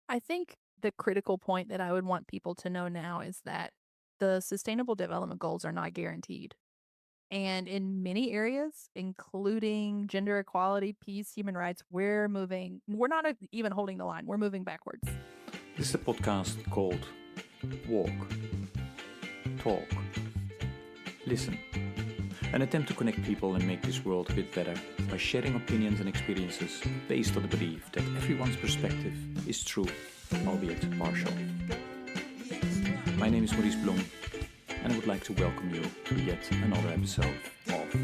I think the critical point that I would want people to know now is that the Sustainable Development Goals are not guaranteed. And in many areas, including gender equality, peace, human rights, we're not even holding the line. We're moving backwards. This is a podcast called Walk, Talk, Listen. An attempt to connect people and make this world a bit better by sharing opinions and experiences based on the belief that everyone's perspective is true, albeit partial. My name is Maurice Blom, and I would like to welcome you to yet another episode of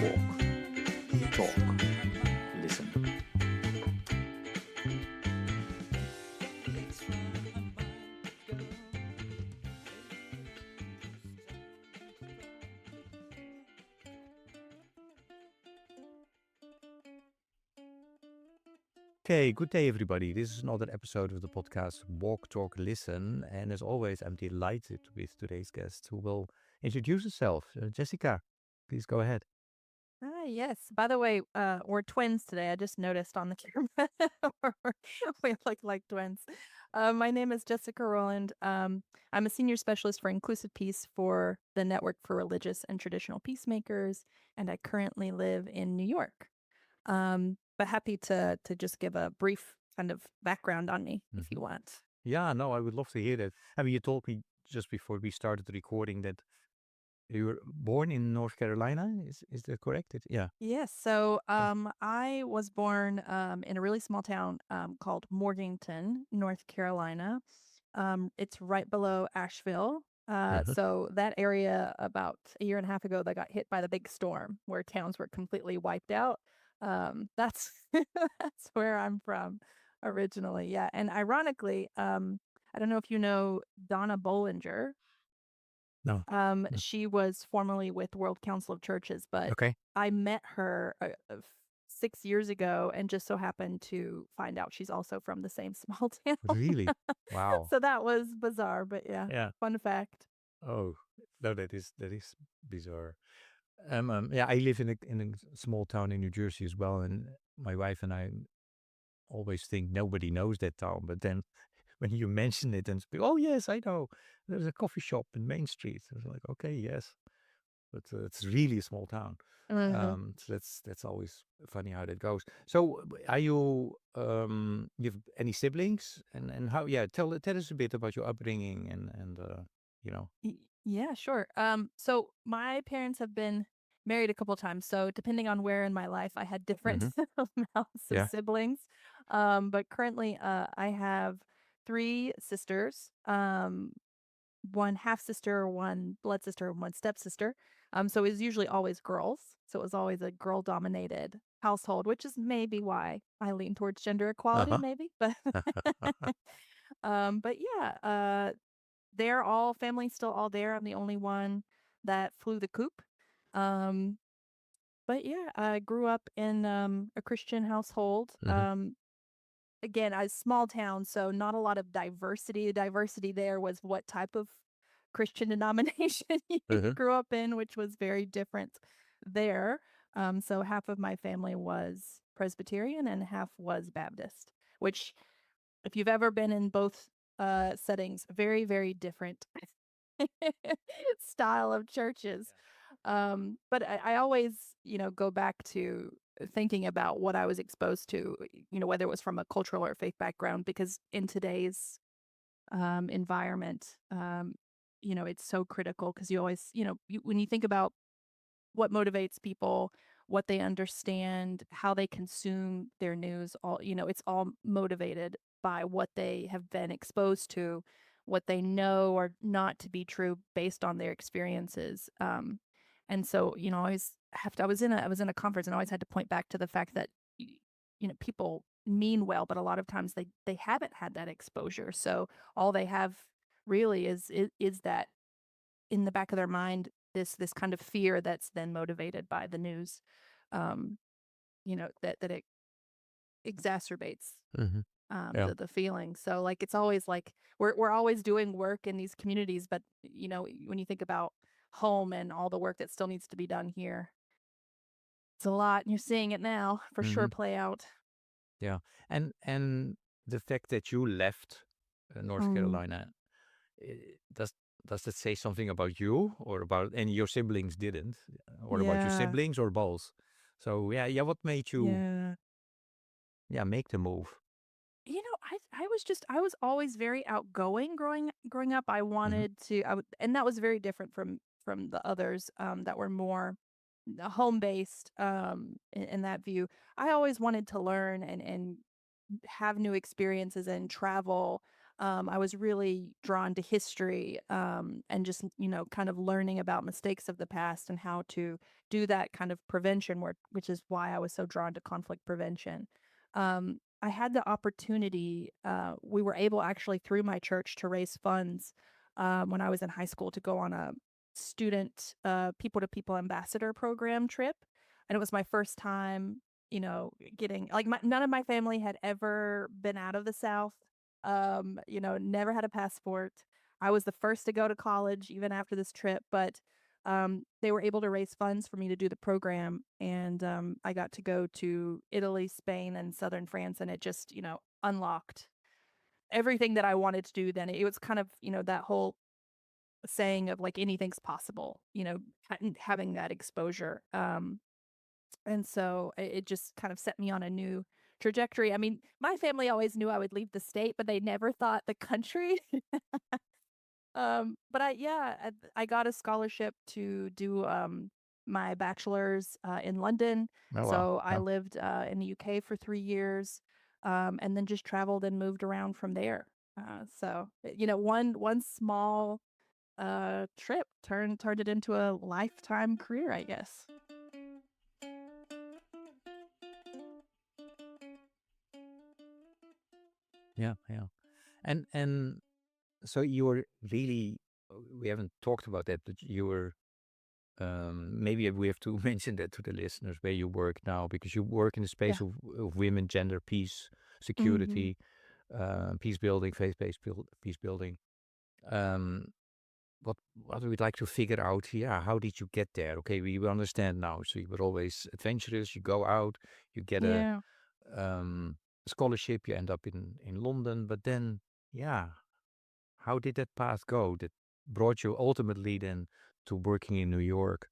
Walk, Talk, Listen. Okay, good day, everybody. This is another episode of the podcast Walk, Talk, Listen. And as always, I'm delighted with today's guest who will introduce herself. Jessica, please go ahead. Yes. By the way, we're twins today. I just noticed on the camera. We look like twins. My name is Jessica Roland. I'm a senior specialist for inclusive peace for the Network for Religious and Traditional Peacemakers, and I currently live in New York. But happy to just give a brief kind of background on me if you want. Yeah, no, I would love to hear that. I mean, you told me just before we started the recording that you were born in North Carolina. Is that correct? Yeah. Yes. So I was born in a really small town called Morganton, North Carolina. It's right below Asheville. So that area about a year and a half ago that got hit by the big storm where towns were completely wiped out. That's that's where I'm from originally. Yeah. And ironically, I don't know if you know Donna Bollinger. No. No. She was formerly with World Council of Churches, but Okay. I met her 6 years ago and just so happened to find out she's also from the same small town. Really? Wow. So that was bizarre, but yeah, Yeah. fun fact. Oh, no, that is bizarre. Yeah, I live in a small town in New Jersey as well, and my wife and I always think nobody knows that town. But then when you mention it, and speak, oh yes, I know. There's a coffee shop in Main Street. It's like, okay, yes, but it's really a small town. Mhm. So that's always funny how that goes. So are you you have any siblings and how? Yeah, tell us a bit about your upbringing and you know. Yeah, sure. So my parents have been married a couple times. So depending on where in my life, I had different Hmm. amounts of Yeah. siblings. But currently, I have three sisters. One half sister, one blood sister, and one stepsister. So it was usually always girls. So it was always a girl dominated household, which is maybe why I lean towards gender equality, Uh-huh. maybe. But yeah, they're all family's still all there. I'm the only one that flew the coop. Um, but yeah, I grew up in a Christian household. Hmm. Again, a small town, so not a lot of diversity. The diversity there was what type of Christian denomination you Hmm. grew up in, which was very different there. So half of my family was Presbyterian and half was Baptist, which, if you've ever been in both settings, very, very different style of churches. But I always, go back to thinking about what I was exposed to, whether it was from a cultural or faith background, because in today's environment, it's so critical because you always, when you think about what motivates people, what they understand, how they consume their news, it's all motivated by what they have been exposed to, what they know or not to be true based on their experiences. And so, I always I was in a conference and I always had to point back to the fact that people mean well, but a lot of times they haven't had that exposure. So all they have really is that in the back of their mind, this kind of fear that's then motivated by the news, um, that it exacerbates Hmm. Yeah. the feeling. So like it's always like we're always doing work in these communities, but when you think about home and all the work that still needs to be done here, it's a lot, and you're seeing it now for sure Hmm. play out. Yeah. And the fact that you left North Mm. Carolina, does that say something about you or about, and your siblings didn't, or about your Yeah. siblings or both? So yeah, what made you Yeah. make the move? I was always very outgoing growing up. I Hmm. wanted to I would and that was very different from the others that were more home based in that view. I always wanted to learn and have new experiences and travel. I was really drawn to history and just, kind of learning about mistakes of the past and how to do that kind of prevention work, which is why I was so drawn to conflict prevention. I had the opportunity, we were able actually through my church to raise funds when I was in high school to go on a student people to people ambassador program trip. And it was my first time getting like none of my family had ever been out of the South. Never had a passport. I was the first to go to college even after this trip, but they were able to raise funds for me to do the program, and I got to go to Italy, Spain, and southern France, and it just unlocked everything that I wanted to do. Then it was kind of that whole saying of like anything's possible, having that exposure. And so it just kind of set me on a new trajectory. I mean, my family always knew I would leave the state, but they never thought the country. But I got a scholarship to do my bachelor's in London. Oh wow, So I yeah, lived in the UK for 3 years, and then just traveled and moved around from there. One small trip turned it into a lifetime career, I guess. yeah. And so you were really, we haven't talked about that, but you were, maybe we have to mention that to the listeners where you work now, because you work in the Yeah. space of women, gender, peace, Hmm. security, peace building, faith-based peace building. Um, what we'd like to figure out here, how did you get there? Okay, we understand now. So you were always adventurous. You go out, you get Yeah. um, scholarship, you end up in London, but then, yeah, how did that path go that brought you ultimately then to working in New York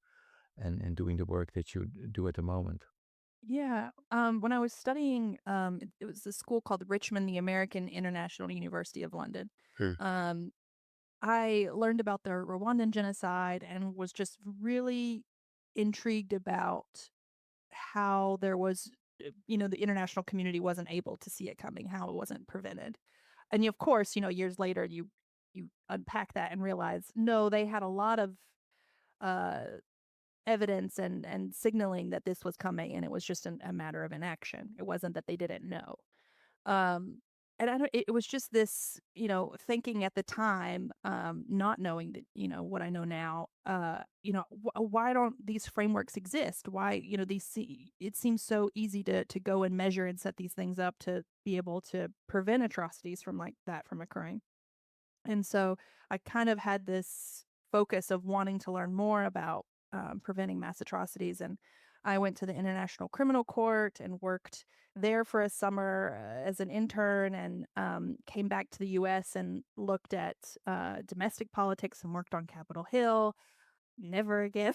and doing the work that you do at the moment? Yeah. When I was studying, it was a school called Richmond, the American International University of London. Hmm. Um, I learned about the Rwandan genocide and was just really intrigued about how there was, the international community wasn't able to see it coming, how it wasn't prevented. And of course, years later, you unpack that and realize no, they had a lot of uh, evidence and signaling that this was coming, and it was just a matter of inaction. It wasn't that they didn't know. Um, and I don't, it was just this, thinking at the time, not knowing that, what I know now, why don't these frameworks exist? Why, it seems so easy to go and measure and set these things up to be able to prevent atrocities from like that from occurring. And so I kind of had this focus of wanting to learn more about preventing mass atrocities. And I went to the International Criminal Court and worked there for a summer as an intern, and came back to the US and looked at domestic politics and worked on Capitol Hill. Never again.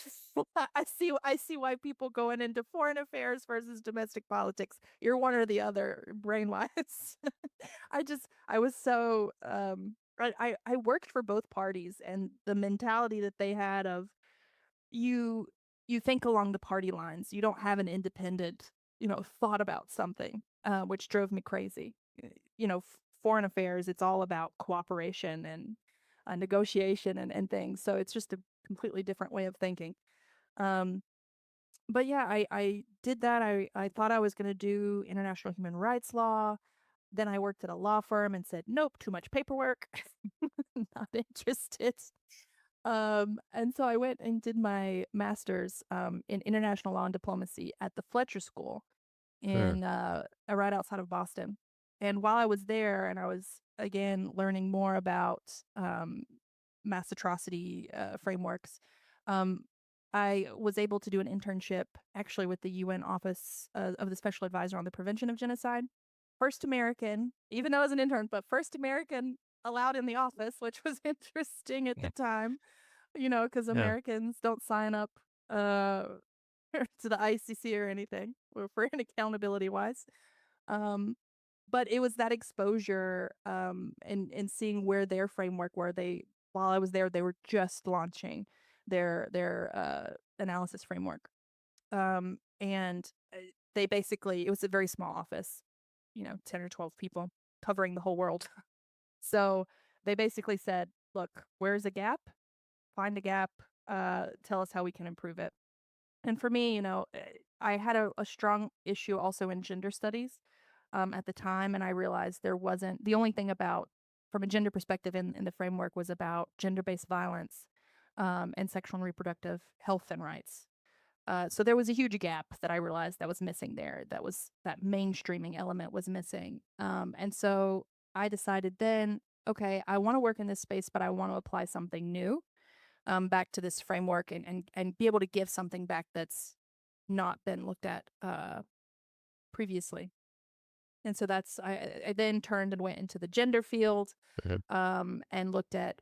I see why people going into foreign affairs versus domestic politics. You're one or the other brain wise. I was so I worked for both parties, and the mentality that they had of you you think along the party lines. You don't have an independent, thought about something, which drove me crazy. Foreign affairs, it's all about cooperation and negotiation and things. So it's just a completely different way of thinking. Um, but yeah, I did that. I thought I was going to do international human rights law. Then I worked at a law firm and said, nope, too much paperwork. Not interested. And so I went and did my master's in international law and diplomacy at the Fletcher School Sure. in right outside of Boston. And while I was there, and I was again learning more about mass atrocity frameworks, um, I was able to do an internship actually with the UN Office of the Special Advisor on the Prevention of Genocide. first American, even though I was an intern, but first American allowed in the office, which was interesting at the Yeah. time, because Yeah. Americans don't sign up uh, to the ICC or anything for an accountability wise. Um, but it was that exposure and seeing where their framework were. While I was there, they were just launching their analysis framework. And they basically, it was a very small office, 10 or 12 people covering the whole world. So they basically said, look, where's a gap? Find a gap, tell us how we can improve it. And for me, I had a strong issue also in gender studies at the time. And I realized there wasn't the only thing about, from a gender perspective in the framework, was about gender based violence and sexual and reproductive health and rights. So there was a huge gap that I realized that was missing there. That mainstreaming element was missing. And so I decided then, okay, I want to work in this space, but I want to apply something new back to this framework and be able to give something back that's not been looked at previously. And so I then turned and went into the gender field Okay. and looked at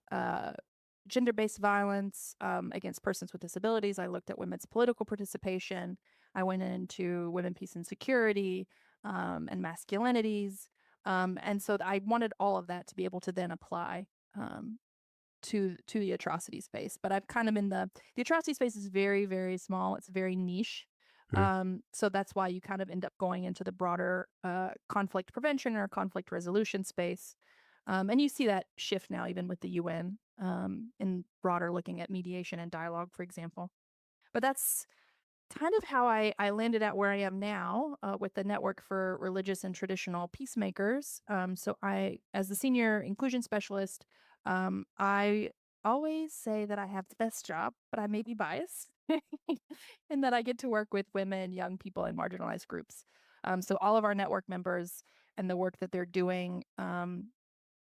gender-based violence against persons with disabilities. I looked at women's political participation. I went into women, peace, and security and masculinities. And so I wanted all of that to be able to then apply um, to the atrocity space. But I've kind of been the atrocity space is very, very small. It's very niche. Okay. So that's why you kind of end up going into the broader conflict prevention or conflict resolution space. And you see that shift now even with the UN in broader looking at mediation and dialogue, for example. But that's kind of how I landed at where I am now with the Network for Religious and Traditional Peacemakers. So as the senior inclusion specialist, I always say that I have the best job, but I may be biased in that I get to work with women, young people, and marginalized groups. So all of our network members and the work that they're doing,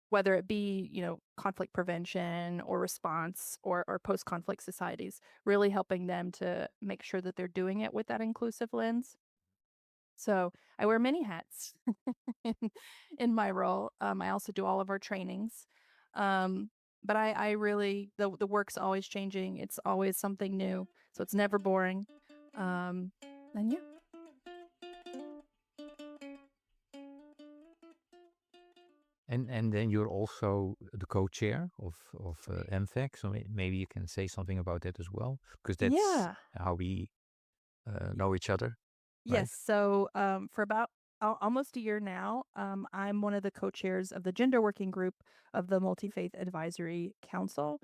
whether it be, conflict prevention or response or post-conflict societies, really helping them to make sure that they're doing it with that inclusive lens. So I wear many hats in, in my role. I also do all of our trainings. Um, but I really, the work's always changing. It's always something new. So it's never boring. Um, and yeah. And then you're also the co-chair of MVAC, so maybe you can say something about that as well, because that's Yeah. how we know each other, right? Yes. So for about almost a year now, I'm one of the co-chairs of the gender working group of the Multi Faith Advisory Council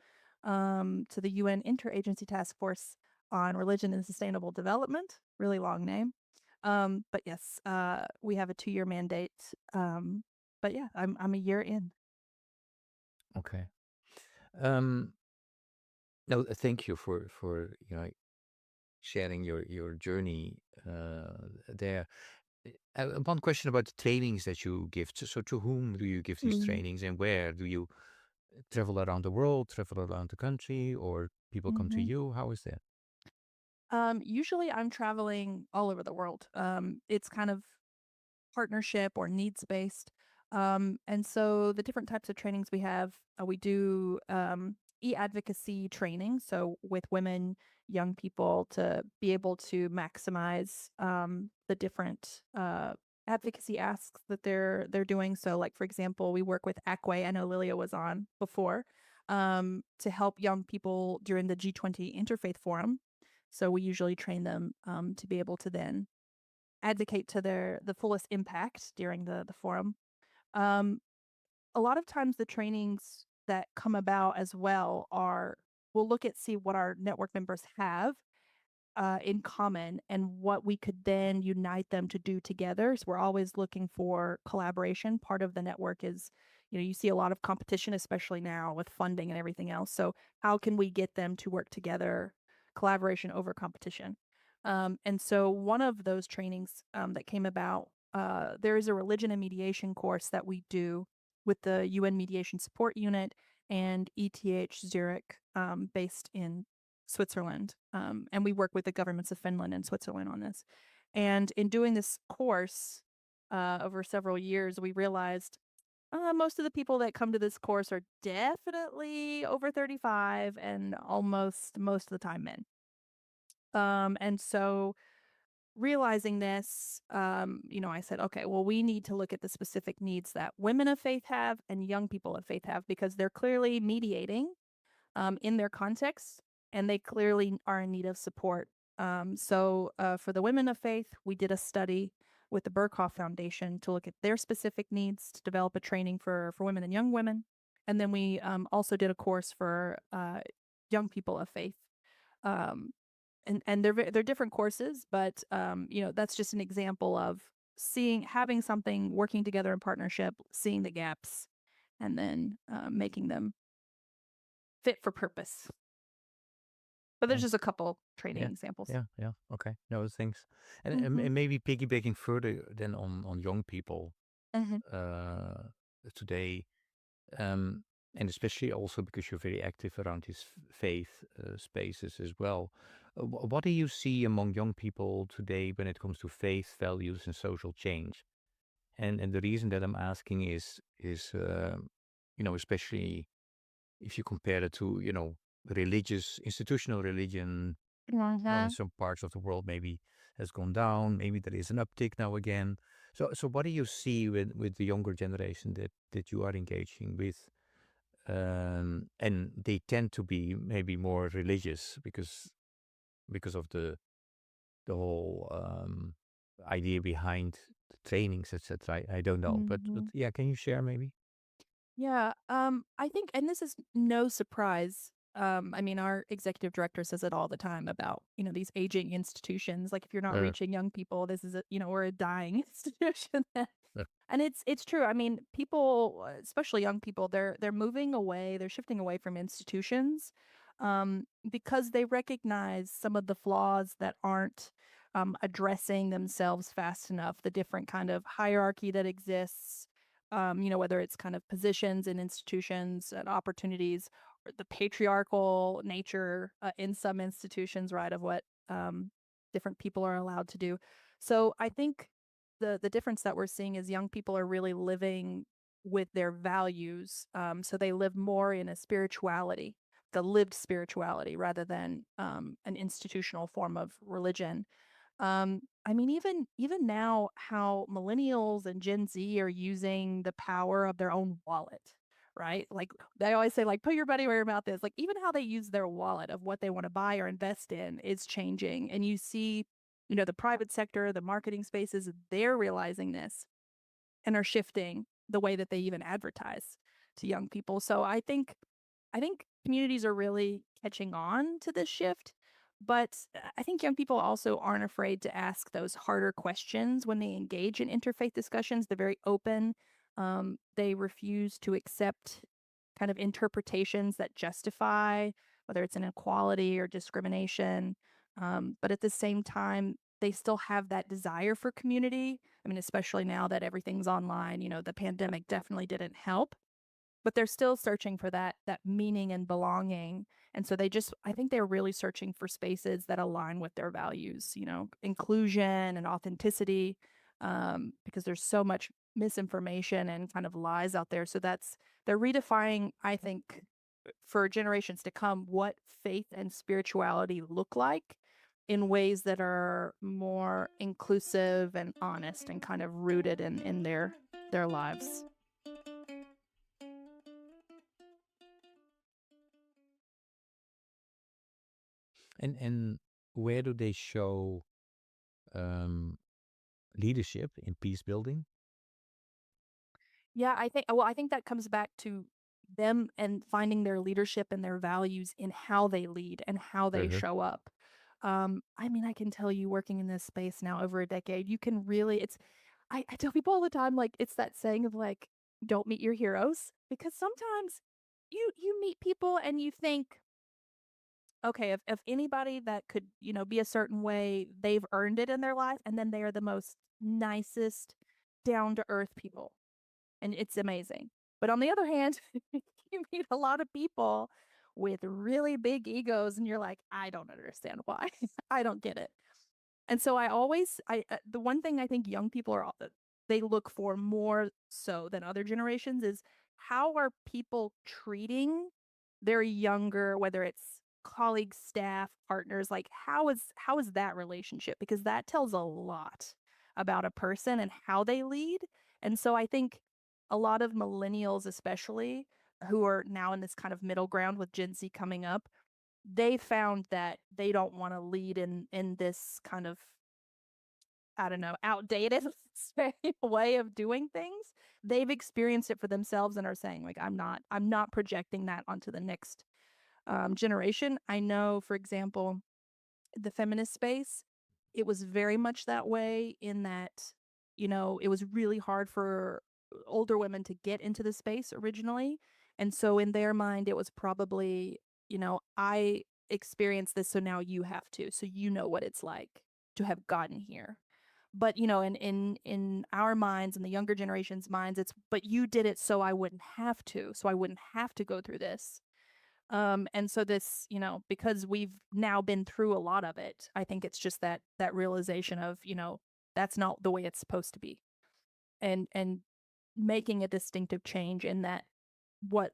to the UN Interagency Task Force on Religion and Sustainable Development. Really long name. But yes, we have a 2-year mandate. But yeah, I'm a year in. Okay. Um, no, thank you for sharing your journey there. One question about the trainings that you give. So to whom do you give these Mm-hmm. trainings, and where do you travel around the world, travel around the country, or people come to Mm-hmm. you? How is that? Usually I'm traveling all over the world. It's kind of partnership or needs based. And so the different types of trainings we do e-advocacy training. So with women, young people to be able to maximize the different advocacy asks that they're doing. So like for example, we work with Ackway. I know Lilia was on before to help young people during the G20 Interfaith Forum. So we usually train them to be able to then advocate to the fullest impact during the forum. Um, a lot of times the trainings that come about as well are we'll look at see what our network members have in common and what we could then unite them to do together. So we're always looking for collaboration. Part of the network is, you see a lot of competition, especially now with funding and everything else. So how can we get them to work together, collaboration over competition? And so one of those trainings that came about, there is a religion and mediation course that we do with the UN Mediation Support Unit and ETH Zurich, based in Switzerland. And we work with the governments of Finland and Switzerland on this. And in doing this course, over several years, we realized most of the people that come to this course are definitely over 35 and almost most of the time men. And so realizing this, I said, okay, well, we need to look at the specific needs that women of faith have and young people of faith have because they're clearly mediating in their context, and they clearly are in need of support. So for the women of faith, we did a study with the Berghoff Foundation to look at their specific needs to develop a training for women and young women. And then we also did a course for young people of faith. Um, and they're different courses, but that's just an example of having something working together in partnership, seeing the gaps, and then making them fit for purpose. But there's just a couple training Yeah, examples. yeah. Okay, no, thanks. Mhm. And maybe piggybacking further than on young people Mhm. uh, today, um, and especially also because you're very active around these faith spaces as well. What do you see among young people today when it comes to faith, values, and social change? And the reason that I'm asking is especially if you compare it to religious institutional religion, well, in Mhm. some parts of the world maybe has gone down. Maybe there is an uptick now again. So what do you see with the younger generation that you are engaging with? And they tend to be maybe more religious because of the whole idea behind the trainings, etc. I don't know, but Mhm. yeah, can you share maybe? Yeah, I think, and this is no surprise. I mean, our executive director says it all the time about, these aging institutions. Like, if you're not Uh, reaching young people, this is we're a dying institution. uh, And it's true. I mean, people, especially young people, they're moving away, they're shifting away from institutions, because they recognize some of the flaws that aren't addressing themselves fast enough, the different kind of hierarchy that exists, whether it's kind of positions in institutions and opportunities, or the patriarchal nature in some institutions, right, of what different people are allowed to do. So I think the difference that we're seeing is young people are really living with their values. So they live more in a spirituality, the lived spirituality, rather than an institutional form of religion. I mean, even now, how millennials and Gen Z are using the power of their own wallet, right? Like, they always say, like, put your money where your mouth is. Like, even how they use their wallet of what they want to buy or invest in is changing. And you see, the private sector, the marketing spaces, they're realizing this and are shifting the way that they even advertise to young people. So I think communities are really catching on to this shift, but I think young people also aren't afraid to ask those harder questions when they engage in interfaith discussions. They're very open. They refuse to accept kind of interpretations that justify whether it's inequality or discrimination. But at the same time, they still have that desire for community. I mean, especially now that everything's online, the pandemic definitely didn't help, but they're still searching for that meaning and belonging. And so I think they're really searching for spaces that align with their values, inclusion and authenticity, because there's so much misinformation and kind of lies out there. So they're redefining, I think, for generations to come, what faith and spirituality look like in ways that are more inclusive and honest and kind of rooted in their lives. and where do they show um, leadership in peace building? Yeah, I think that comes back to them and finding their leadership and their values in how they lead and how they Uh-huh. show up. I mean, I can tell you, working in this space now over a decade, you can really it's I tell people all the time, like, it's that saying of, like, don't meet your heroes, because sometimes you meet people and you think, okay, if anybody that could, be a certain way, they've earned it in their life, and then they are the most nicest, down to earth people, and it's amazing. But on the other hand, you meet a lot of people with really big egos, and you're like, I don't understand why. I don't get it. And so the one thing I think young people are they look for more so than other generations is how are people treating their younger, whether it's colleagues, staff, partners, like how is that relationship? Because that tells a lot about a person and how they lead. And so I think a lot of millennials, especially who are now in this kind of middle ground with Gen Z coming up, they found that they don't want to lead in this kind of, I don't know, outdated way of doing things. They've experienced it for themselves and are saying like I'm not projecting that onto the next generation. I know, for example, the feminist space, it was very much that way in that, it was really hard for older women to get into the space originally. And so in their mind, it was probably, I experienced this, so now you have to. So you know what it's like to have gotten here. But in our minds and the younger generation's minds, it's but you did it so I wouldn't have to, so I wouldn't have to go through this. And so this, because we've now been through a lot of it, I think it's just that realization of, that's not the way it's supposed to be. And making a distinctive change in that what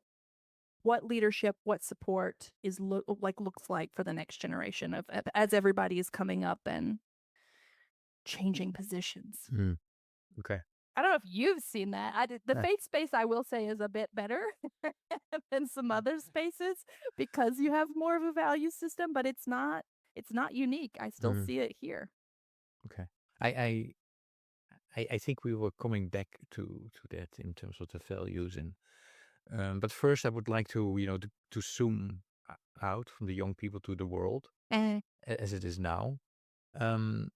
what leadership, what support looks like for the next generation of as everybody is coming up and changing positions. Mm, okay. I don't know if you've seen that. The Uh, faith space, I will say, is a bit better than some other spaces because you have more of a value system, but it's not unique. I still mm, see it here. okay. I, I I think we were coming back to that in terms of the values, and but first I would like to to zoom out from the young people to the world Eh. as it is now. Um,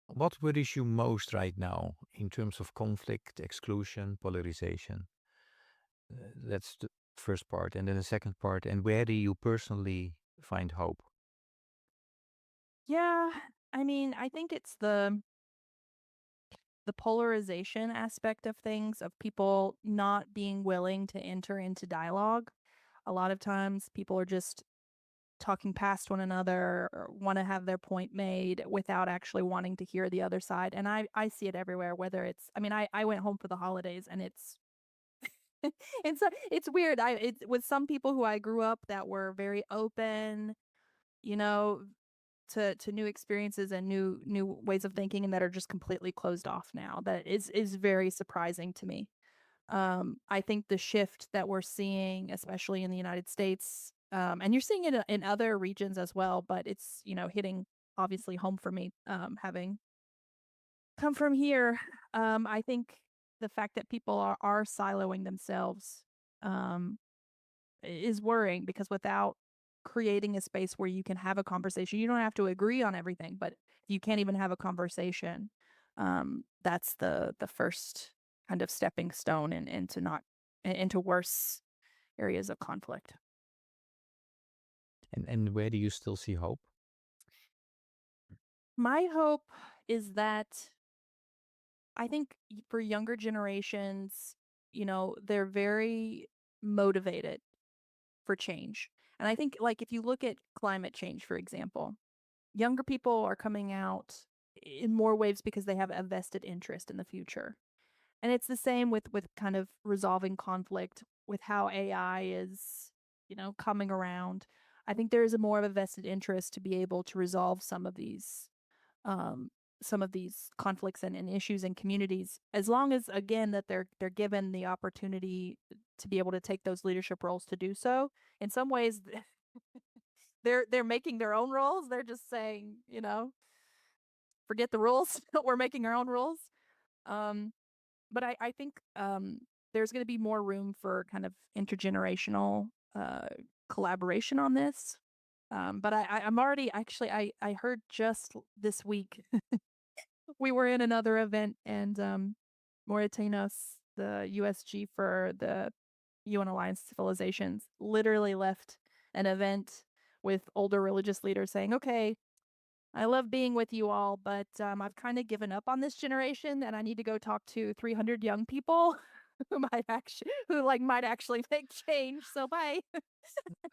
what worries you most right now in terms of conflict, exclusion, polarization? That's the first part, and then the second part. And where do you personally find hope? Yeah, I mean, I think it's the polarization aspect of things, of people not being willing to enter into dialogue. A lot of times people are just talking past one another or want to have their point made without actually wanting to hear the other side. And I see it everywhere, whether it's, I mean, I went home for the holidays and it's weird. It's with some people who I grew up that were very open, you know, to new experiences and new ways of thinking, and that are just completely closed off now. That is very surprising to me. I think the shift that we're seeing, especially in the United States, and you're seeing it in other regions as well, but it's, hitting obviously home for me, having come from here. I think the fact that people are siloing themselves, um, is worrying because without creating a space where you can have a conversation, you don't have to agree on everything, but you can't even have a conversation. That's the first kind of stepping stone into not into worse areas of conflict. And where do you still see hope? My hope is that I think for younger generations, they're very motivated for change. And I think, like, if you look at climate change, for example, younger people are coming out in more waves because they have a vested interest in the future. And it's the same with kind of resolving conflict with how AI is, coming around. I think there is a more of a vested interest to be able to resolve um some of these conflicts and issues in communities, as long as, again, that they're given the opportunity to be able to take those leadership roles to do so. In some ways, they're making their own rules. They're just saying, forget the rules. We're making our own rules. Um, but I think there's going to be more room for kind of intergenerational collaboration on this. But I'm already actually I heard just this week we were in another event, and Mauritinos, the USG for the UN Alliance Civilizations, literally left an event with older religious leaders saying, "Okay, I love being with you all, but I've kind of given up on this generation, and I need to go talk to 300 young people who might actually make change. So bye."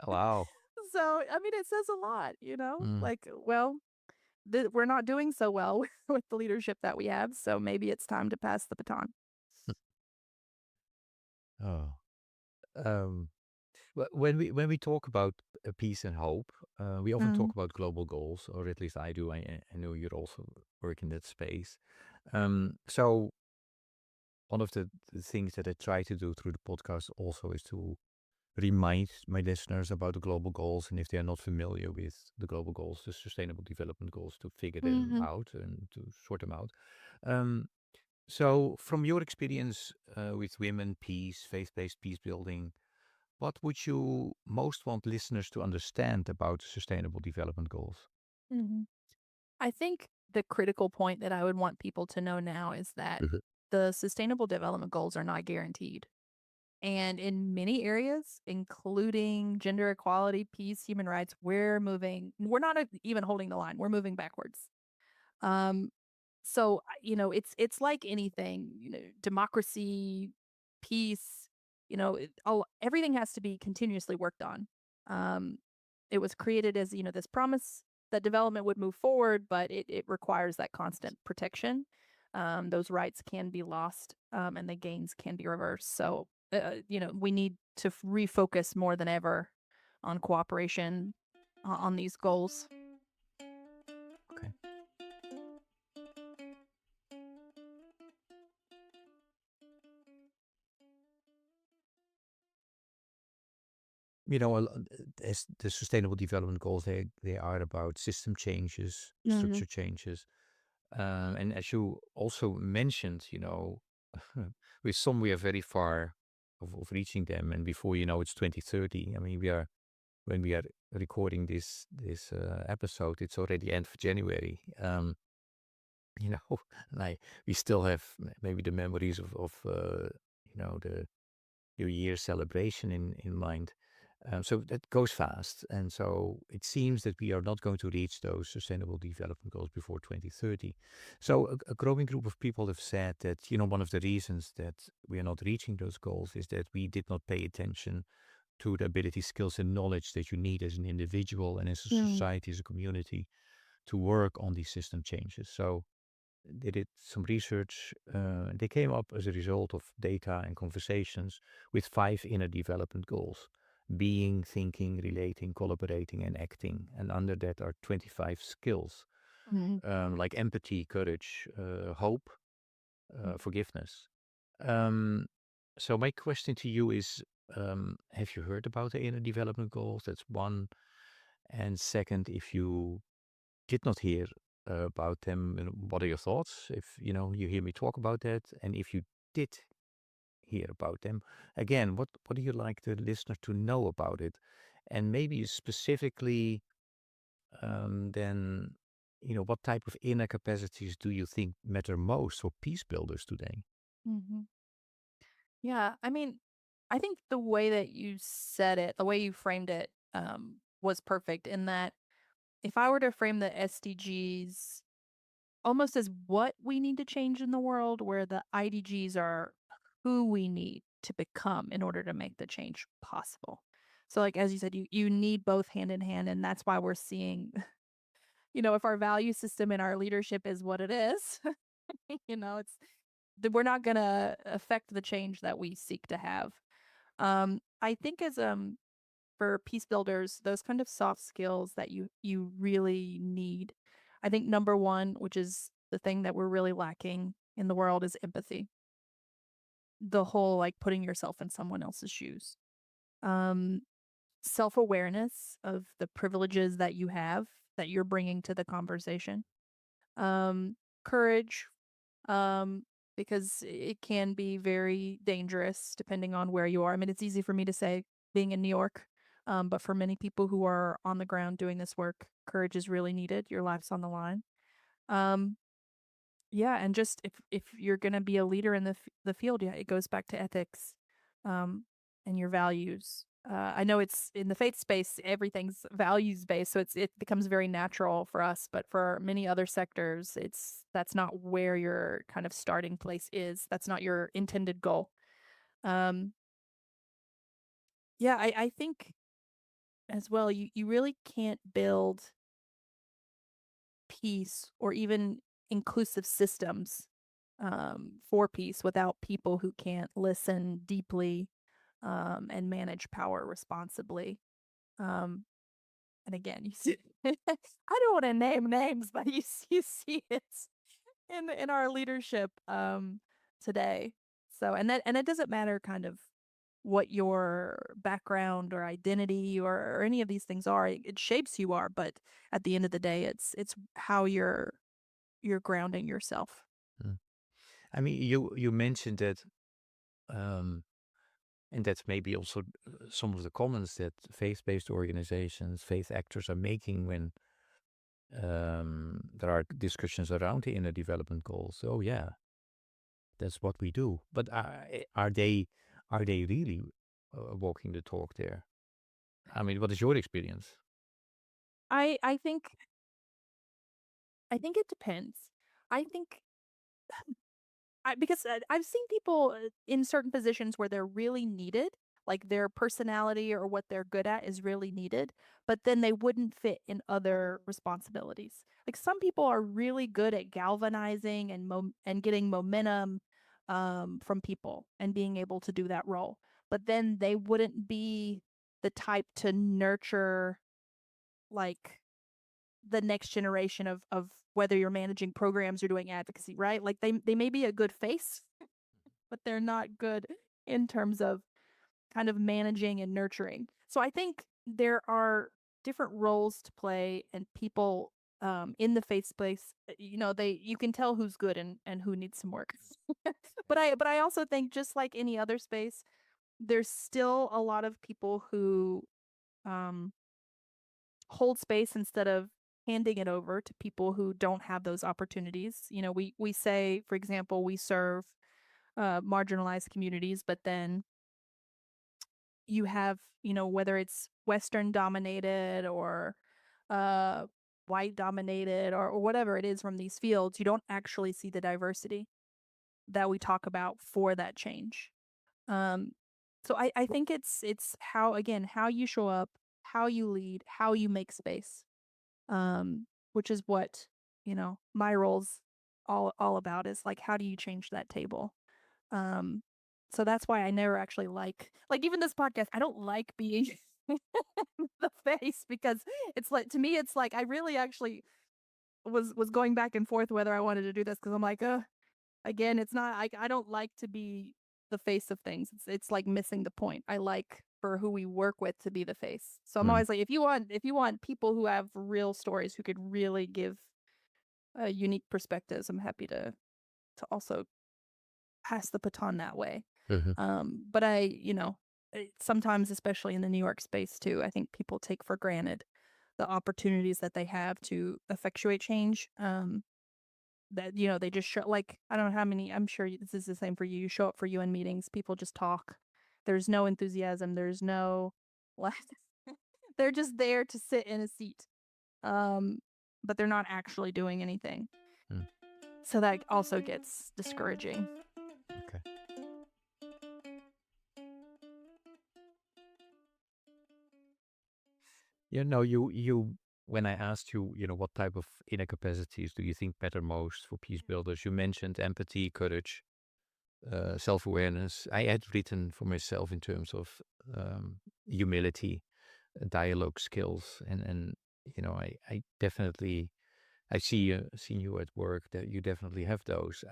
Wow. So I mean, it says a lot, Mm, Like, well, we're not doing so well with the leadership that we have. So maybe it's time to pass the baton. Oh. Um, when we talk about peace and hope, we often talk Mm, about global goals, or at least I do. I know you're also work in that space. So one of the things that I try to do through the podcast also is to remind my listeners about the global goals, and if they are not familiar with the global goals, the Sustainable Development Goals, to figure them mhm, out and to sort them out. Um, so, from your experience with women, peace, faith-based peace building, what would you most want listeners to understand about Sustainable Development Goals? mhm. I think the critical point that I would want people to know now is that Mhm. the sustainable development goals are not guaranteed. And in many areas, including gender equality, peace, human rights, we're not even holding the line. We're moving backwards. Um, so it's like anything, democracy, peace, everything has to be continuously worked on. Um, it was created as, this promise that development would move forward, but it requires that constant protection. Those rights can be lost, and the gains can be reversed. So, we need to refocus more than ever on cooperation on these goals. Okay. As the Sustainable Development Goals, they are about system changes, Hmm. structure changes. And as you also mentioned, with some we are very far of reaching them, and before you know it's 2030. I mean, we are when we are recording this episode, it's already end of January. You know, like we still have maybe the memories of the New Year celebration in mind. So that goes fast, and so it seems that we are not going to reach those Sustainable Development Goals before 2030. So a growing group of people have said that one of the reasons that we are not reaching those goals is that we did not pay attention to the ability, skills, and knowledge that you need as an individual and as a Mm, society, as a community, to work on these system changes. So they did some research. They came up as a result of data and conversations with 5 inner development goals: being, thinking, relating, collaborating, and acting. And under that are 25 skills, mhm, like empathy, courage, hope, mm, forgiveness. Um, so, my question to you is, have you heard about the inner development goals? That's one. And second, if you did not hear about them, what are your thoughts? If you hear me talk about that, and if you did hear about them, again, what do you like the listener to know about it? And maybe specifically, then what type of inner capacities do you think matter most for peace builders today? mhm. Yeah, I mean, I think the way that you said it, the way you framed it, was perfect in that if I were to frame the SDGs almost as what we need to change in the world, where the IDGs are who we need to become in order to make the change possible. So, like as you said, you need both hand in hand, and that's why we're seeing, if our value system and our leadership is what it is, it's we're not gonna affect the change that we seek to have. I think as for peace builders, those kind of soft skills that you really need. I think number one, which is the thing that we're really lacking in the world, is empathy. The whole like putting yourself in someone else's shoes. Um, Self awareness of the privileges that you have that you're bringing to the conversation. Courage, um, because it can be very dangerous depending on where you are. I mean, it's easy for me to say being in New York, but for many people who are on the ground doing this work, courage is really needed. Your life's on the line. Um, yeah, and just if you're gonna be a leader in the field, yeah, it goes back to ethics, um, and your values. I know it's in the faith space, everything's values based, so it becomes very natural for us. But for many other sectors, that's not where your kind of starting place is. That's not your intended goal. Um, yeah, I think as well, you really can't build peace or even inclusive systems for peace without people who can't listen deeply and manage power responsibly. Um, and again, you see, I don't want to name names, but you see it in our leadership today. So and it doesn't matter kind of what your background or identity or any of these things are. It shapes who you are, but at the end of the day, it's how you're grounding yourself. Mm. I mean, you mentioned that, and that's maybe also some of the comments that faith-based organizations, faith actors are making when there are discussions around the inner development goals. Oh yeah, that's what we do. But are they really walking the talk there? I mean, what is your experience? I I think I think it depends. I think because I've seen people in certain positions where they're really needed, like their personality or what they're good at is really needed, but then they wouldn't fit in other responsibilities. Like some people are really good at galvanizing and getting momentum from people and being able to do that role, but then they wouldn't be the type to nurture like the next generation of whether you're managing programs or doing advocacy, right? Like they may be a good face, but they're not good in terms of kind of managing and nurturing. So I think there are different roles to play and people in the faith space, you can tell who's good and who needs some work. But I also think just like any other space, there's still a lot of people who um hold space instead of handing it over to people who don't have those opportunities. We say, for example, we serve marginalized communities, but then you have, whether it's Western dominated or uh, white dominated or whatever it is from these fields, you don't actually see the diversity that we talk about for that change. Um, so I think it's how you show up, how you lead, how you make space, which is what my role's all about is like how do you change that table. um so that's why I never actually like even this podcast I don't like being the face because it's like to me it's like I really actually was going back and forth whether I wanted to do this because I'm like again it's not I don't like to be the face of things. It's like missing the point. I like for who we work with to be the face. So I'm Mm, always like if you want people who have real stories who could really give unique perspectives, I'm happy to also pass the baton that way. mhm, But sometimes, especially in the New York space too, I think people take for granted the opportunities that they have to effectuate change. That they just show like I don't know how many. I'm sure this is the same for you. You show up for UN meetings, people just talk. There's no enthusiasm. There's no they're just there to sit in a seat. Um, but they're not actually doing anything. mm, So that also gets discouraging. okay. You when I asked you, what type of inner capacities do you think matter most for peace builders? You mentioned empathy, courage, self-awareness. I had written for myself in terms of humility, dialogue skills, and I definitely I seen you at work that you definitely have those.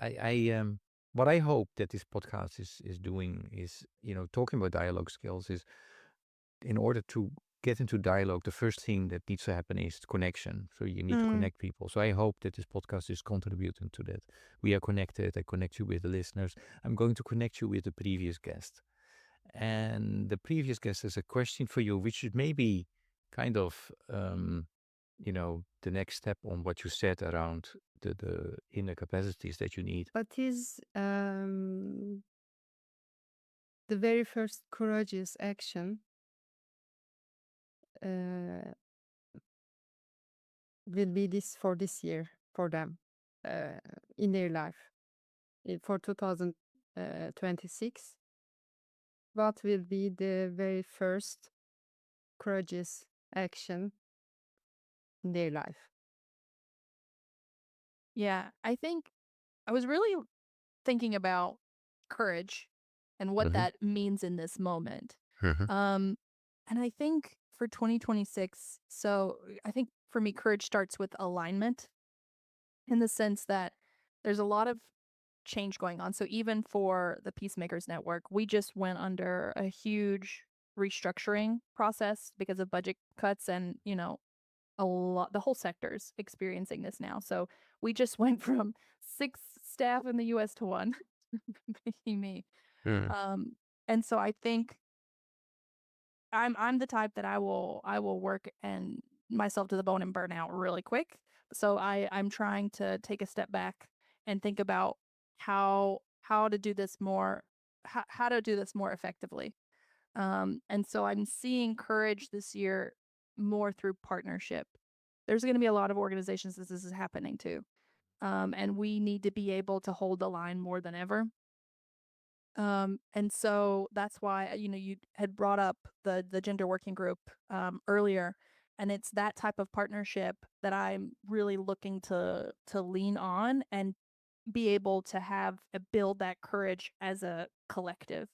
What I hope that this podcast is doing is talking about dialogue skills is in order to get into dialogue, the first thing that needs to happen is connection. So you need to Mm. connect people. So I hope that this podcast is contributing to that. We are connected. I connect you with the listeners. I'm going to connect you with the previous guest. And the previous guest has a question for you, which is maybe kind of, the next step on what you said around the inner capacities that you need. What is the very first courageous action uh, will be this for this year for them uh, in their life for 2026? What will be the very first courageous action in their life? Yeah, I think I was really thinking about courage and what Hmm. that means in this moment. Hmm. Um, and I think for 2026, so I think for me, courage starts with alignment in the sense that there's a lot of change going on. So even for the Peacemakers Network, we just went under a huge restructuring process because of budget cuts and, a lot the whole sector's experiencing this now. So we just went from 6 staff in the US to 1, being me. Mm. Um, and so I think I'm the type that I will work and myself to the bone and burn out really quick. So I'm trying to take a step back and think about how to do this more how to do this more effectively. And so I'm seeing courage this year more through partnership. There's going to be a lot of organizations this is happening to. And we need to be able to hold the line more than ever. And so that's why, you had brought up the gender working group earlier, and it's that type of partnership that I'm really looking to lean on and be able to have build that courage as a collective.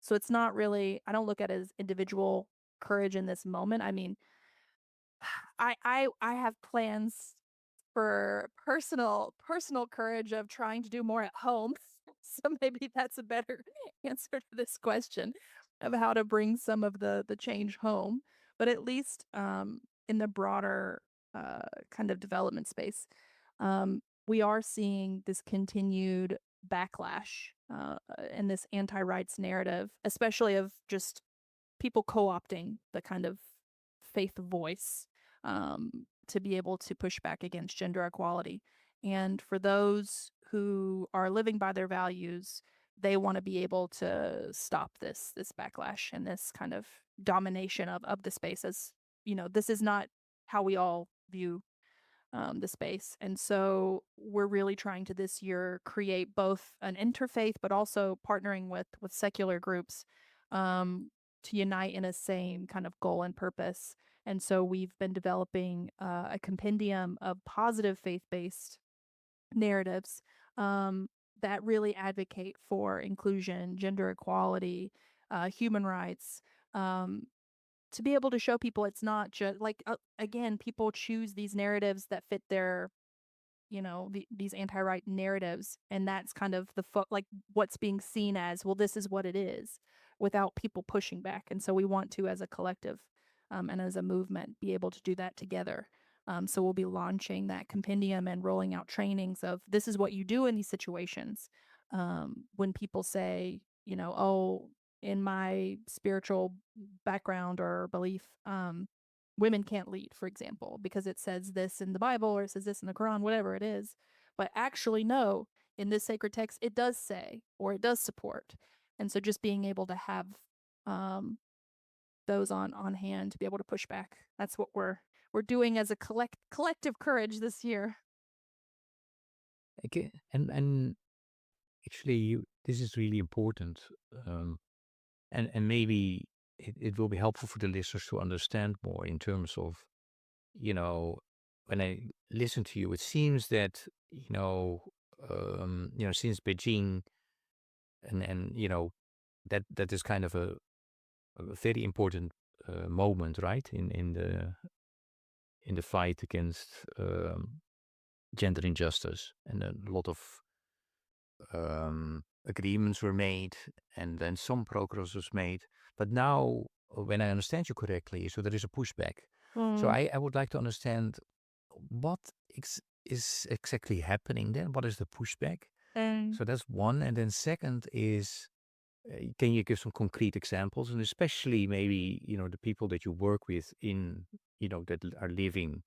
So it's not really I don't look at it as individual courage in this moment. I mean, I have plans for personal courage of trying to do more at home. So maybe that's a better answer to this question of how to bring some of the change home. But at least in the broader kind of development space, we are seeing this continued backlash and this anti-rights narrative, especially of just people co-opting the kind of faith voice to be able to push back against gender equality. And for those who are living by their values, they want to be able to stop this backlash and this kind of domination of the space as this is not how we all view the space. And so we're really trying to this year create both an interfaith, but also partnering with secular groups um, to unite in a same kind of goal and purpose. And so we've been developing a compendium of positive faith based narratives that really advocate for inclusion, gender equality, human rights. Um, to be able to show people it's not just like again people choose these narratives that fit their these anti-right narratives, and that's kind of like what's being seen as, well, this is what it is, without people pushing back. And so we want to, as a collective and as a movement, be able to do that together. So we'll be launching that compendium and rolling out trainings of this is what you do in these situations. When people say, oh, in my spiritual background or belief, women can't lead, for example, because it says this in the Bible or it says this in the Quran, whatever it is. But actually, no, in this sacred text, it does say or it does support. And so just being able to have um, those on hand to be able to push back. That's what we're doing as a collective courage this year. Okay. And actually, this is really important. Um, and maybe it will be helpful for the listeners to understand more in terms of, you know, when I listen to you, it seems that, since Beijing and that is kind of a very important moment, right, in the fight against gender injustice, and a lot of agreements were made, and then some progress was made. But now, when I understand you correctly, so there is a pushback. So Mm. I would like to understand what is exactly happening there. What is the pushback? And So that's one. And then second is, can you give some concrete examples? And especially maybe, the people that you work with that are living,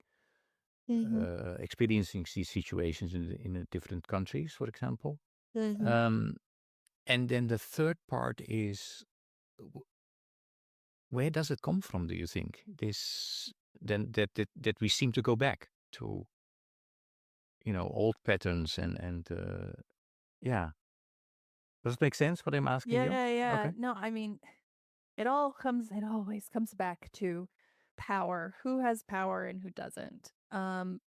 Mhm. experiencing these situations in different countries, for example. Mhm. Um, and then the third part is, where does it come from? Do you think this then that we seem to go back to old patterns and yeah, does it make sense what I'm asking you? Yeah, yeah. Okay. No, I mean, it always comes back to power. Who has power and who doesn't?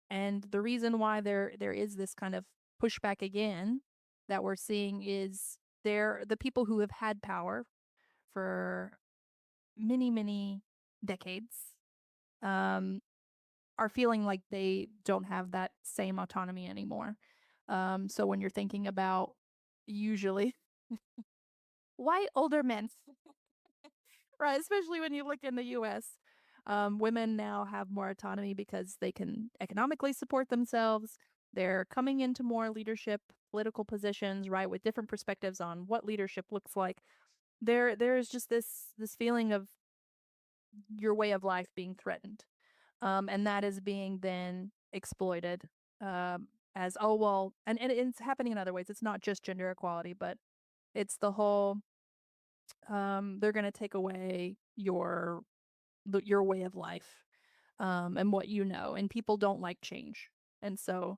And the reason why there is this kind of pushback again that we're seeing is the people who have had power for many, many decades um, are feeling like they don't have that same autonomy anymore. So when you're thinking about usually white older men, right? Especially when you look in the US, women now have more autonomy because they can economically support themselves. They're coming into more leadership, political positions, right, with different perspectives on what leadership looks like. There is just this feeling of your way of life being threatened, and that is being then exploited as oh well, and it's happening in other ways. It's not just gender equality, but it's the whole they're going to take away your way of life and what you know, and people don't like change, and so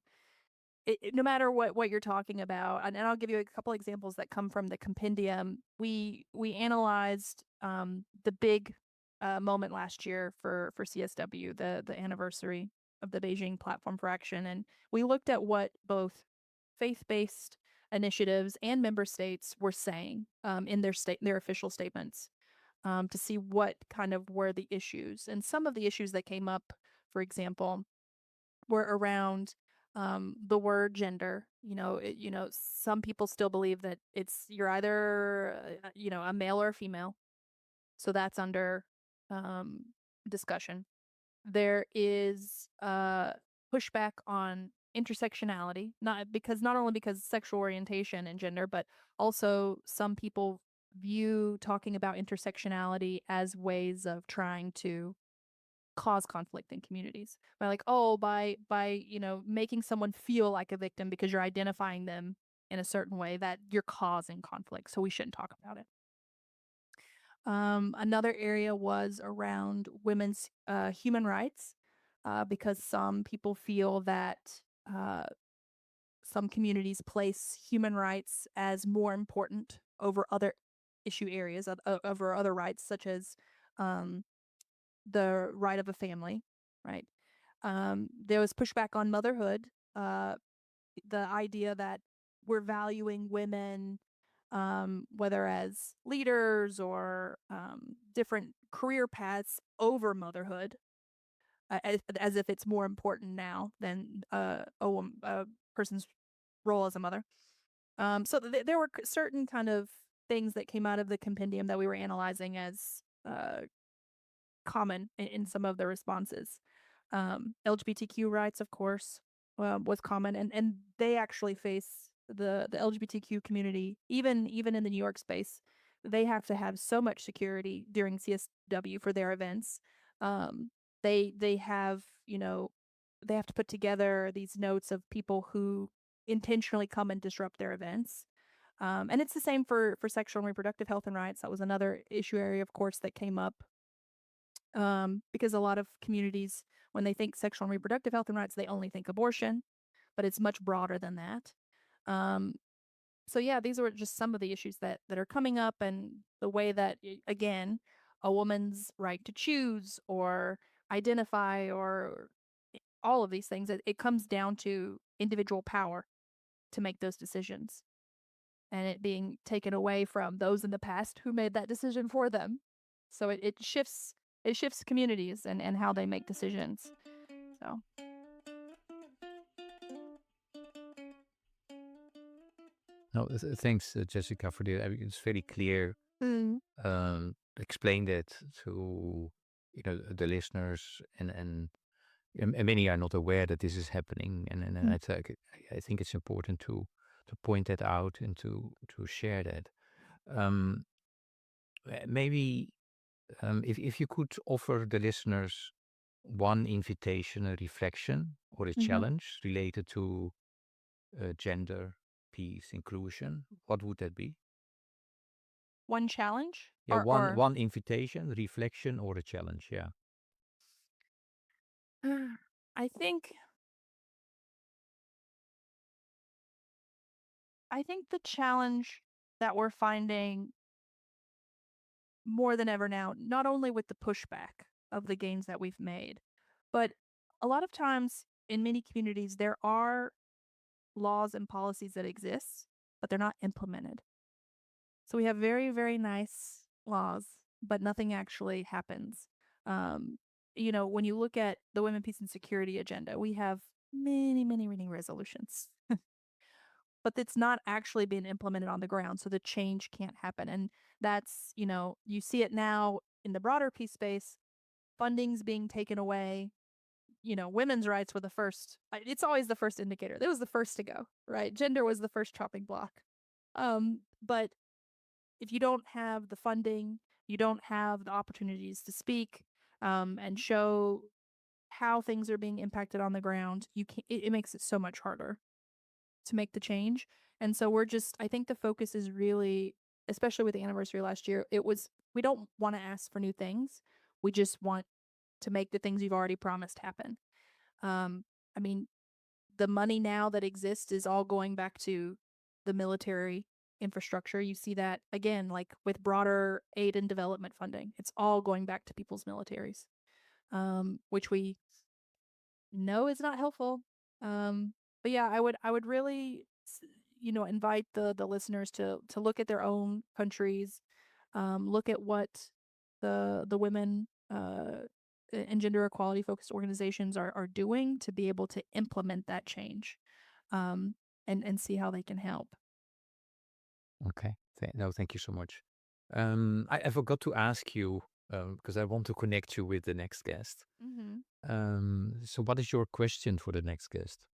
no matter what you're talking about, and I'll give you a couple examples that come from the compendium. We analyzed the big moment last year for CSW, the anniversary of the Beijing Platform for Action, and we looked at what both faith-based initiatives and member states were saying in their official statements to see what kind of were the issues. And some of the issues that came up, for example, were around the word gender. Some people still believe that you're either a male or a female, so that's under um, discussion. There is pushback on intersectionality, not only because sexual orientation and gender, but also some people view talking about intersectionality as ways of trying to cause conflict in communities by by making someone feel like a victim because you're identifying them in a certain way, that you're causing conflict, so we shouldn't talk about it. Another area was around women's human rights, because some people feel that uh, some communities place human rights as more important over other issue areas, over other rights, such as um, the right of a family, right? There was pushback on motherhood, uh, the idea that we're valuing women, whether as leaders or different career paths over motherhood, as if it's more important now than a person's role as a mother. So there were certain kind of things that came out of the compendium that we were analyzing as common in some of the responses. LGBTQ rights, of course, was common, and they actually face the LGBTQ community, even in the New York space. They have to have so much security during CSW for their events. Um, they have they have to put together these notes of people who intentionally come and disrupt their events. And it's the same for sexual and reproductive health and rights. That was another issue area, of course, that came up because a lot of communities, when they think sexual and reproductive health and rights, they only think abortion, but it's much broader than that. Um, so yeah, these are just some of the issues that are coming up, and the way that again, a woman's right to choose or identify or all of these things, it comes down to individual power to make those decisions, and it being taken away from those in the past who made that decision for them. So it shifts communities and how they make decisions. So No, thanks, Jessica, for the. I mean, it's very clear. mm, Explain that to the listeners, and many are not aware that this is happening, and mm, I think it's important to point that out and to share that. Um, Maybe if you could offer the listeners one invitation, a reflection, or a mhm. challenge related to gender, peace, inclusion, what would that be? One challenge Yeah, or one invitation, reflection, or a challenge. Yeah. I think I think the challenge that we're finding more than ever now, not only with the pushback of the gains that we've made, but a lot of times in many communities, there are laws and policies that exist, but they're not implemented. So we have very, very nice laws, but nothing actually happens. Um, when you look at the Women, Peace, and Security agenda, we have many, many, many resolutions, but it's not actually being implemented on the ground. So the change can't happen. And that's, you see it now in the broader peace space, funding's being taken away. Women's rights were the first, it's always the first indicator. It was the first to go, right? Gender was the first chopping block. But if you don't have the funding, you don't have the opportunities to speak and show how things are being impacted on the ground, it makes it so much harder to make the change. And so I think the focus is really, especially with the anniversary last year, we don't want to ask for new things. We just want to make the things you've already promised happen. Um, I mean, the money now that exists is all going back to the military infrastructure. You see that again, like with broader aid and development funding. It's all going back to people's militaries, which we know is not helpful. But yeah, I would really, invite the listeners to look at their own countries, look at what the women and gender equality focused organizations are doing to be able to implement that change, um, and see how they can help. Okay. No, thank you so much. I forgot to ask you because I want to connect you with the next guest. Hmm. So, what is your question for the next guest?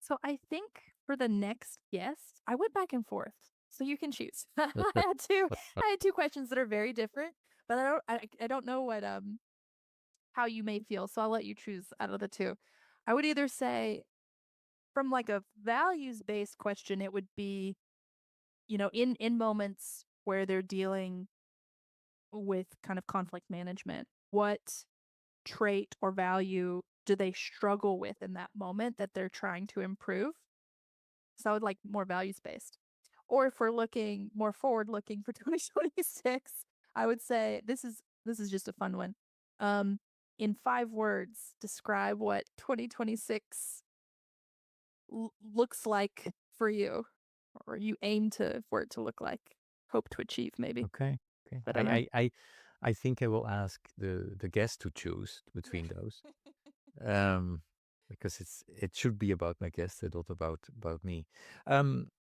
So I think for the next guest, I went back and forth. So you can choose. I had two questions that are very different, but I don't know what how you may feel. So I'll let you choose out of the two. I would either say from like a values based question, it would be, in moments where they're dealing with kind of conflict management, what trait or value do they struggle with in that moment that they're trying to improve? So I would like more values based. Or if we're looking more forward looking for 2026, I would say this is just a fun one. Um, in 5 words, describe what 2026 looks like for you, or you aim to for it to look like, hope to achieve maybe. Okay. Okay. I don't know. I think I will ask the guest to choose between those. Um, because it should be about my guest and not about me.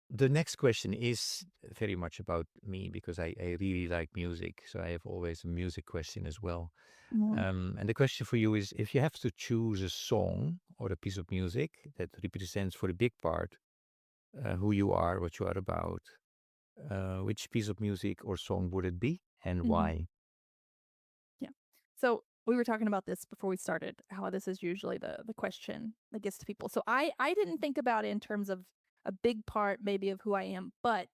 The next question is very much about me because I really like music, so I have always a music question as well. Mm. And the question for you is: if you have to choose a song or a piece of music that represents for a big part who you are, what you are about, which piece of music or song would it be and Mhm. why? Yeah. So we were talking about this before we started, how this is usually the question that gets to people. So I didn't think about it in terms of a big part maybe of who I am, but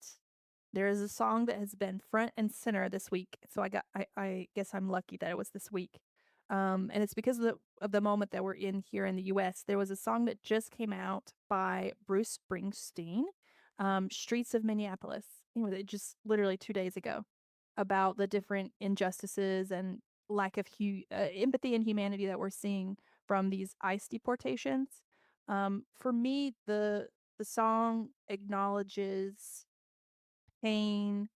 there is a song that has been front and center this week. So I guess I'm lucky that it was this week. And it's because of the moment that we're in here in the US. There was a song that just came out by Bruce Springsteen, Streets of Minneapolis. It just literally 2 days ago, about the different injustices and lack of empathy and humanity that we're seeing from these ICE deportations. For me, the song acknowledges pain,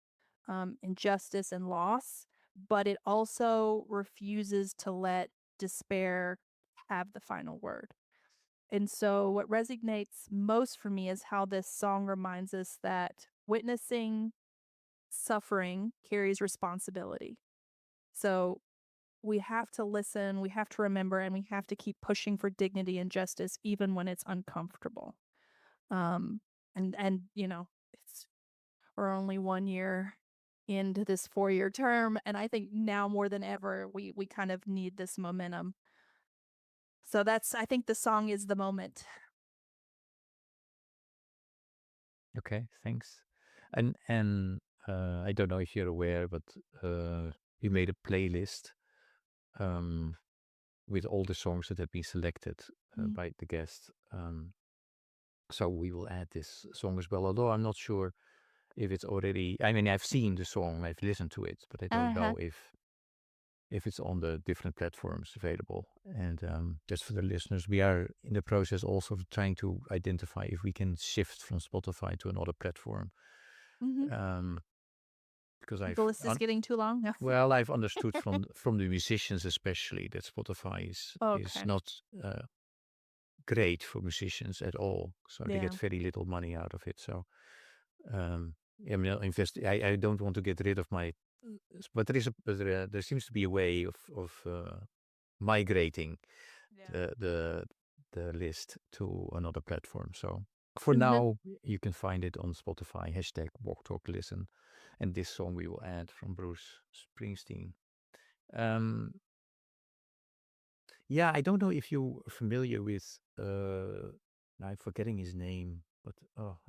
injustice, and loss, but it also refuses to let despair have the final word. And so, what resonates most for me is how this song reminds us that witnessing suffering carries responsibility. So, we have to listen, we have to remember, and we have to keep pushing for dignity and justice even when it's uncomfortable. Um, and it's we're only 1 year into this 4-year term, and I think now more than ever we kind of need this momentum. So I think the song is the moment. Okay, thanks. And I don't know if you're aware, but we made a playlist um, with all the songs that have been selected Mm. by the guest. So we will add this song as well. Although I'm not sure if it's already. I mean, I've seen the song, I've listened to it, but I don't Uh-huh. know if if it's on the different platforms available. And just for the listeners, we are in the process also of trying to identify if we can shift from Spotify to another platform. Mhm. Um, because The list is getting too long? No. well, I've understood from the musicians especially that Spotify is Okay. not great for musicians at all. So they get Yeah. very little money out of it. So I mean, I don't want to get rid of my, but there seems to be a way of migrating Yeah. the list to another platform. So for And then now, you can find it on Spotify, #Walk Talk Listen. And this song we will add from Bruce Springsteen. Um, yeah, I don't know if you're familiar with, I'm forgetting his name, but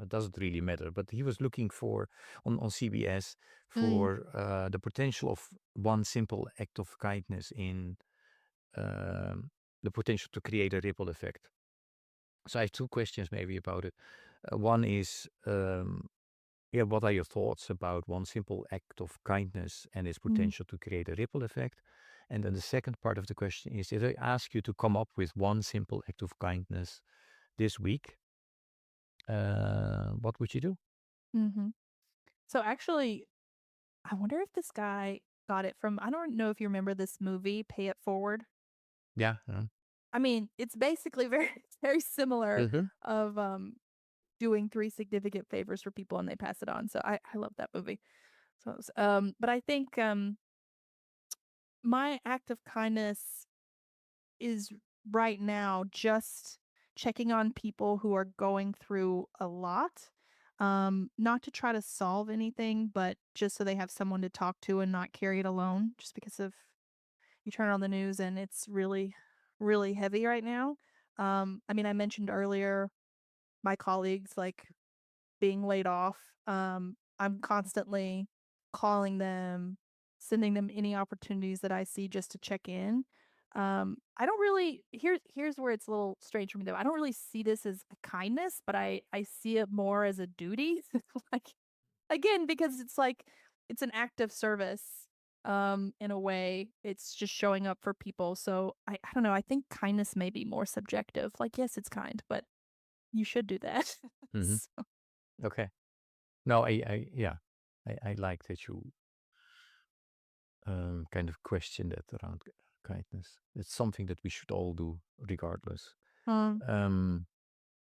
it doesn't really matter. But he was looking for, on CBS, mm, for the potential of one simple act of kindness in the potential to create a ripple effect. So I have two questions maybe about it. One is, yeah, what are your thoughts about one simple act of kindness and its mm, potential to create a ripple effect? And then the second part of the question is, if I ask you to come up with one simple act of kindness this week, what would you do? mhm. So actually, I wonder if this guy got it from I don't know if you remember this movie, Pay It Forward? Yeah. I mean, it's basically very very similar Mm-hmm. of, doing 3 significant favors for people and they pass it on, so I love that movie. So, but I think, my act of kindness is right now just checking on people who are going through a lot. Not to try to solve anything, but just so they have someone to talk to and not carry it alone. Just because of you turn on the news and it's really, really heavy right now. I mean, I mentioned earlier my colleagues like being laid off. I'm constantly calling them, sending them any opportunities that I see just to check in. I don't really here's where it's a little strange for me though. I don't really see this as a kindness, but I see it more as a duty. Like again, because it's like it's an act of service. In a way, it's just showing up for people. So I don't know. I think kindness may be more subjective. Like, yes, it's kind, but you should do that. Mm-hmm. So, Okay. No, yeah, I like that you kind of question that around kindness. It's something that we should all do regardless. um, Um,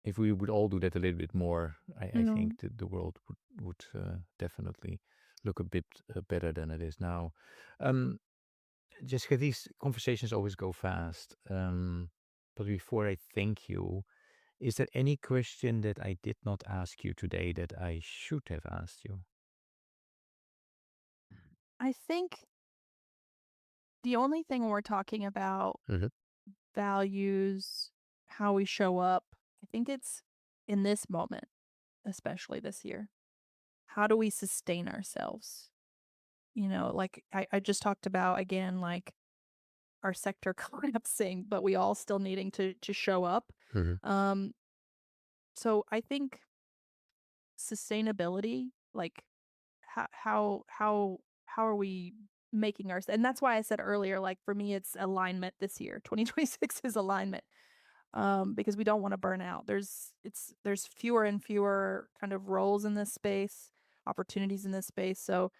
if we would all do that a little bit more, I no. think that the world would definitely look a bit better than it is now. Um, Jessica, these conversations always go fast. But before I thank you, is there any question that I did not ask you today that I should have asked you? I think the only thing we're talking about Mhm. values, how we show up, I think it's in this moment, especially this year. How do we sustain ourselves? You know, like I just talked about again, like our sector collapsing, but we all still needing to show up. Mhm. Um, so I think sustainability, like how are we making our and that's why I said earlier, like for me it's alignment this year. 2026 is alignment. Because we don't want to burn out. There's fewer and fewer kind of roles in this space, opportunities in this space. So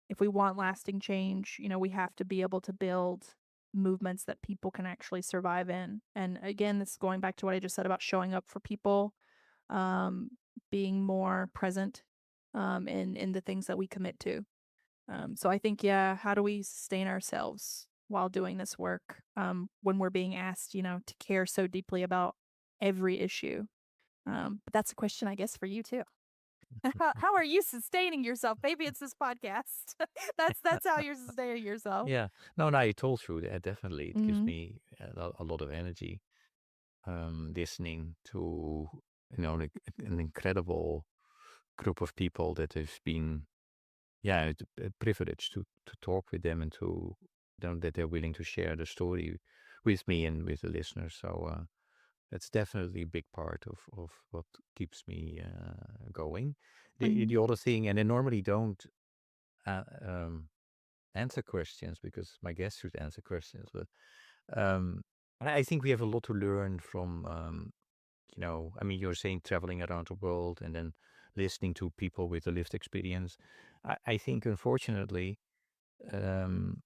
if we want lasting change, you know, we have to be able to build movements that people can actually survive in. And again, this is going back to what I just said about showing up for people, um, being more present in the things that we commit to. So I think, yeah, how do we sustain ourselves while doing this work when we're being asked, you know, to care so deeply about every issue? But that's a question, I guess, for you too. How are you sustaining yourself? Maybe it's this podcast. That's how you're sustaining yourself. Yeah. No, I told you that definitely it gives Mm-hmm. me a lot of energy. Listening to an incredible group of people that have been, yeah, it's a privilege to talk with them and to know that they're willing to share the story with me and with the listeners. So that's definitely a big part of what keeps me going. The Mm-hmm. other thing, and I normally don't. Uh, um, answer questions because my guests should answer questions. But um, I think we have a lot to learn from, I mean, you're saying traveling around the world and then listening to people with a lived experience. I think, unfortunately, um,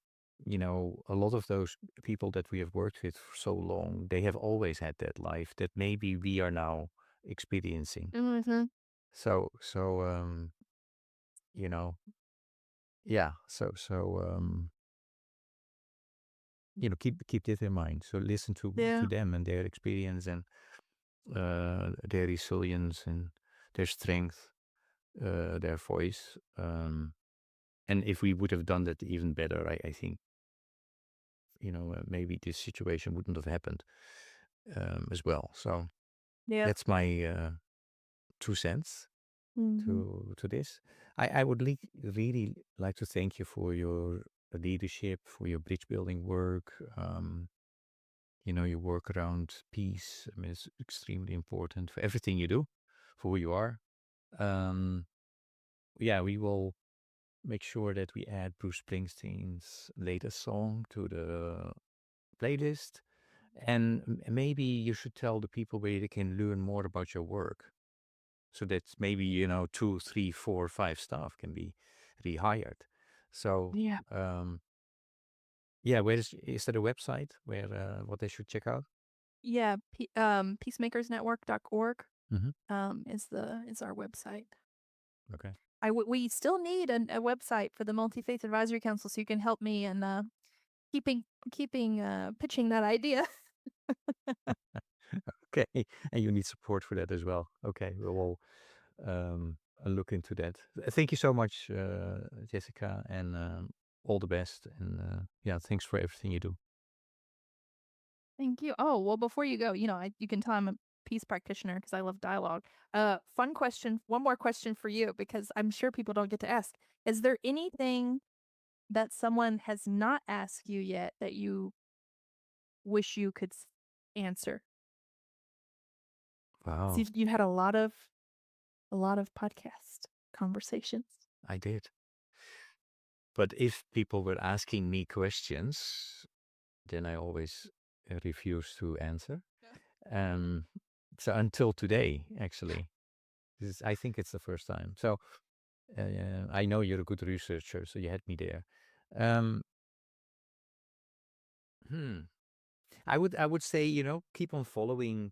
a lot of those people that we have worked with for so long, they have always had that life that maybe we are now experiencing. Mm-hmm. So, you know, yeah. Keep this in mind. So listen to Yeah. them and their experience and their resilience and their strength, their voice. And if we would have done that even better, I think, maybe this situation wouldn't have happened as well. So Yeah. that's my 2 cents Mm-hmm. to this. I would really like to thank you for your leadership, for your bridge building work. Your work around peace. I mean, it's extremely important for everything you do, for who you are. Um, yeah, we will make sure that we add Bruce Springsteen's latest song to the playlist. And maybe you should tell the people where they can learn more about your work. So that maybe, 2, 3, 4, 5 staff can be rehired. So, Yeah. yeah, is there a website where what they should check out? Yeah. Peacemakersnetwork.org Mm-hmm. is our website. Okay. We still need a website for the Multi Faith Advisory Council, so you can help me in keeping pitching that idea. Okay, and you need support for that as well. Okay, we'll look into that. Thank you so much, Jessica, and all the best. And yeah, thanks for everything you do. Thank you. Oh, well, before you go, you can tell I'm a peace practitioner because I love dialogue. Fun question. One more question for you because I'm sure people don't get to ask. Is there anything that someone has not asked you yet that you wish you could answer? So Wow, you've had a lot of podcast conversations. I did. But if people were asking me questions, then I always refuse to answer. Um, so until today, actually, I think it's the first time. So I know you're a good researcher, so you had me there. Um, hmm. I would say, keep on following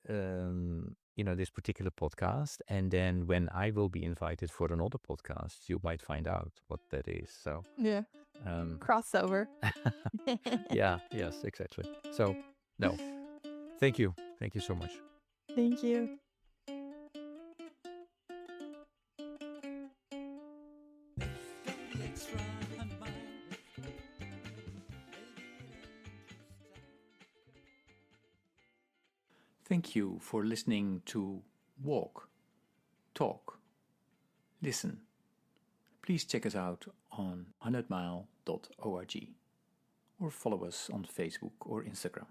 this particular podcast, and then when I will be invited for another podcast, you might find out what that is. So Yeah. um Crossover. yeah, yes, exactly. So no, thank you so much. Thank you. Thank you for listening to Walk, Talk, Listen. Please check us out on 100mile.org or follow us on Facebook or Instagram.